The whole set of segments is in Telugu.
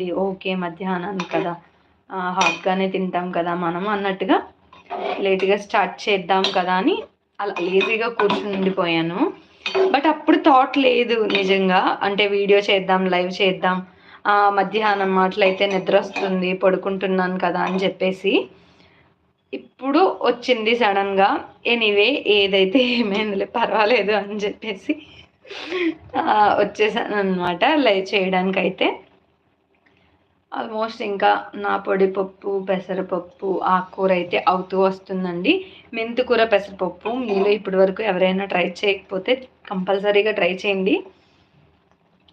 కూర్చోండి. ఓకే, మధ్యాహ్నం కదా, హాట్గానే తింటాం కదా మనం అన్నట్టుగా లేట్గా స్టార్ట్ చేద్దాం కదా అని అలా లేజీగా కూర్చుని ఉండిపోయాను. బట్ అప్పుడు థాట్ లేదు నిజంగా, అంటే వీడియో చేద్దాం, లైవ్ చేద్దాం, మధ్యాహ్నం అట్లయితే నిద్ర వస్తుంది, పడుకుంటున్నాను కదా అని చెప్పేసి ఇప్పుడు వచ్చింది సడన్గా. ఎనీవే, ఏదైతే ఏమైందిలే, పర్వాలేదు అని చెప్పేసి వచ్చేసాను అనమాట లైవ్ చేయడానికైతే. ఆల్మోస్ట్ ఇంకా నా పొడిపప్పు, పెసరపప్పు, ఆకుకూర అయితే అవుతూ వస్తుందండి. మెంతికూర, పెసరపప్పు మీలో ఇప్పటి వరకు ఎవరైనా ట్రై చేయకపోతే కంపల్సరీగా ట్రై చేయండి.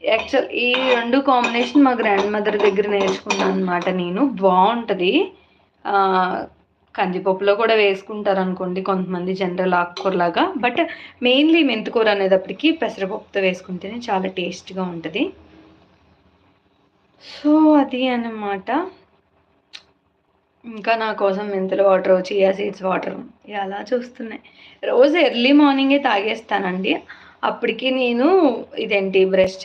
యాక్చువల్ ఈ రెండు కాంబినేషన్ మా గ్రాండ్ మదర్ దగ్గర నేర్చుకున్నాను అనమాట నేను. బాగుంటుంది. కందిపప్పులో కూడా వేసుకుంటారు అనుకోండి కొంతమంది, జనరల్ ఆకుకూరలాగా. బట్ మెయిన్లీ మెంతికూర అనేటప్పటికి పెసరపప్పుతో వేసుకుంటేనే చాలా టేస్ట్గా ఉంటుంది. సో అది అన్నమాట. ఇంకా నా కోసం మెంతుల వాటర్, చియా సీడ్స్ వాటర్ అలా చూస్తున్నాయి. రోజు ఎర్లీ మార్నింగే తాగేస్తానండి. అప్పటికి నేను ఇదేంటి బ్రష్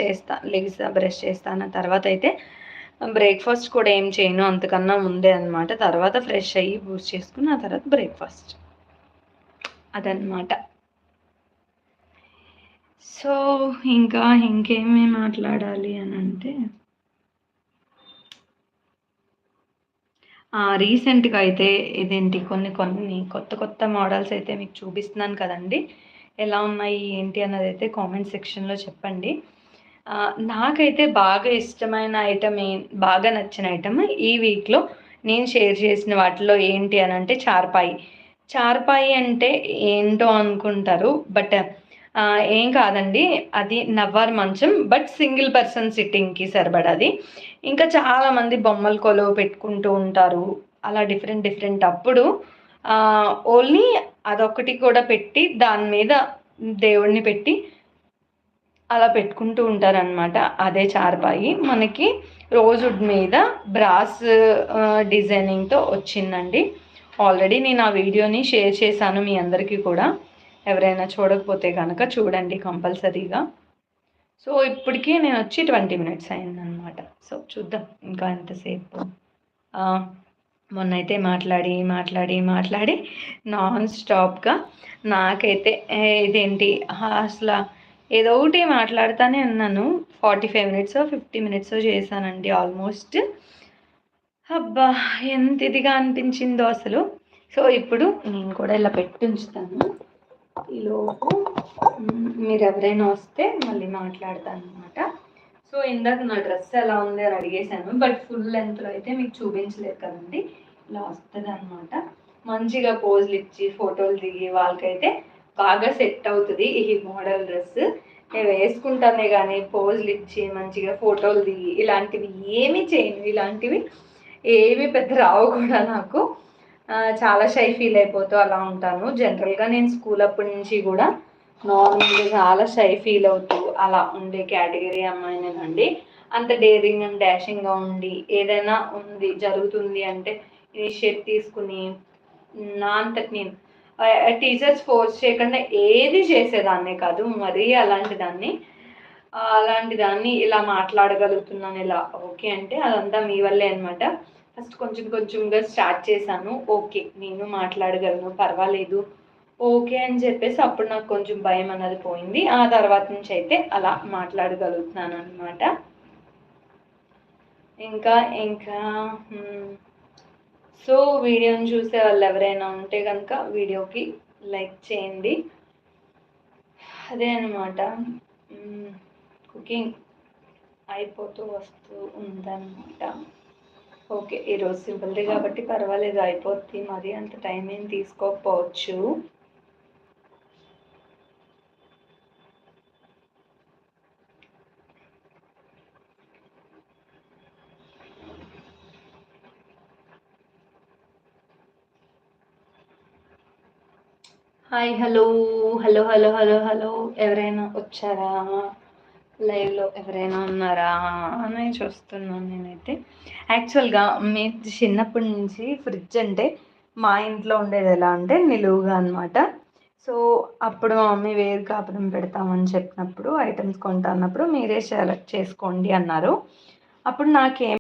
బ్రష్ చేస్తాను. తర్వాత అయితే బ్రేక్ఫాస్ట్ కూడా ఏం చేయను అంతకన్నా ముందే అనమాట. తర్వాత ఫ్రెష్ అయ్యి బూస్ట్ చేసుకుని ఆ తర్వాత బ్రేక్ఫాస్ట్, అదనమాట. సో ఇంకా ఇంకేమీ మాట్లాడాలి అని అంటే, రీసెంట్గా అయితే ఇదేంటి కొన్ని కొన్ని కొత్త కొత్త మోడల్స్ అయితే మీకు చూపిస్తున్నాను కదండి. ఎలా ఉన్నాయి ఏంటి అన్నది అయితే కామెంట్ సెక్షన్లో చెప్పండి. నాకైతే బాగా ఇష్టమైన ఐటమ్, బాగా నచ్చిన ఐటమ్ ఈ వీక్లో నేను షేర్ చేసిన వాటిలో ఏంటి అని అంటే చార్పాయి. చార్పాయి అంటే ఏంటో అనుకుంటారు, బట్ ఏం కాదండి, అది నవ్వార్ మంచం, బట్ సింగిల్ పర్సన్ సిట్టింగ్కి సరిపడాది. ఇంకా చాలామంది బొమ్మలు కొలువు పెట్టుకుంటూ ఉంటారు, అలా డిఫరెంట్ డిఫరెంట్. అప్పుడు ఓన్లీ అదొకటి కూడా పెట్టి దాని మీద దేవుడిని పెట్టి అలా పెట్టుకుంటూ ఉంటారనమాట. అదే చార్పాయి మనకి రోజ్వుడ్ మీద బ్రాస్ డిజైనింగ్తో వచ్చిందండి. ఆల్రెడీ నేను ఆ వీడియోని షేర్ చేశాను మీ అందరికీ కూడా. ఎవరైనా చూడకపోతే కనుక చూడండి కంపల్సరీగా. సో ఇప్పటికీ నేను వచ్చి 20 మినిట్స్ అయిందనమాట. సో చూద్దాం ఇంకా ఎంతసేపు. మొన్నైతే మాట్లాడి మాట్లాడి మాట్లాడి నాన్ స్టాప్గా నాకైతే ఇదేంటి అసలు ఏదో ఒకటి మాట్లాడుతూనే ఉన్నాను. 45 మినిట్స్ 50 మినిట్స్ చేశానండి ఆల్మోస్ట్. అబ్బా, ఎంత ఇదిగా అనిపించిందో అసలు. సో ఇప్పుడు నేను కూడా ఇలా పెట్టి ఉంచుతాను. ఈలోపు మీరు ఎవరైనా వస్తే మళ్ళీ మాట్లాడతాను అనమాట. సో ఇందాక నా డ్రెస్ ఎలా ఉంది అని అడిగేశాను, బట్ ఫుల్ లెంత్లో అయితే మీకు చూపించలేదు కదండి. ఇలా వస్తుంది అనమాట. మంచిగా పోజులు ఇచ్చి ఫోటోలు దిగి వాళ్ళకైతే బాగా సెట్ అవుతుంది ఈ మోడల్ డ్రెస్. నేను వేసుకుంటానే కానీ పోజులు ఇచ్చి మంచిగా ఫోటోలు దిగి ఇలాంటివి ఏమీ చేయను. ఇలాంటివి ఏమీ పెద్ద రావు కూడా నాకు. చాలా షై ఫీల్ అయిపోతూ అలా ఉంటాను. జనరల్గా నేను స్కూల్ అప్పటి నుంచి కూడా నార్మల్గా చాలా షై ఫీల్ అవుతూ అలా ఉండే కేటగిరీ అమ్మాయినేనండి. అంత డేరింగ్ అండ్ డాషింగ్గా ఉండి ఏదైనా జరుగుతుంది అంటే ఇనిషియేట్ తీసుకుని నా అంతటి నేను టీచర్స్ ఫోర్స్ చేయకుండా ఏది చేసేదాన్నే కాదు. మరీ అలాంటి దాన్ని ఇలా మాట్లాడగలుగుతున్నాను ఇలా ఓకే అంటే అదంతా మీ వల్లే అనమాట. ఫస్ట్ కొంచెం కొంచెంగా స్టార్ట్ చేశాను. ఓకే, నేను మాట్లాడగలను, పర్వాలేదు, ఓకే అని చెప్పేసి అప్పుడు నాకు కొంచెం భయం అన్నది పోయింది. ఆ తర్వాత నుంచి అయితే అలా మాట్లాడగలుగుతున్నాను అనమాట. ఇంకా ఇంకా సో వీడియోని చూసే వాళ్ళు ఎవరైనా ఉంటే కనుక వీడియోకి లైక్ చేయండి. అదే అనమాట. కుకింగ్ అయిపోతూ వస్తూ ఉందన్నమాట. ఓకే, ఈరోజు సింపుల్ది కాబట్టి పర్వాలేదు, అయిపోద్ది. మరి అంత టైం ఏం తీసుకోకపోవచ్చు. Hi, hello hello hello hello hello ఎవరైనా వచ్చారా? లైవ్లో ఎవరైనా ఉన్నారా అని చూస్తున్నాను నేనైతే. యాక్చువల్గా మీ చిన్నప్పటి నుంచి ఫ్రిడ్జ్ అంటే మా ఇంట్లో ఉండేది ఎలా అంటే నిలువుగా అనమాట. సో అప్పుడు మా మమ్మీ వేరు కాపురం పెడతామని చెప్పినప్పుడు ఐటమ్స్ కొంటా అన్నప్పుడు మీరే సెలెక్ట్ చేసుకోండి అన్నారు. అప్పుడు నాకేం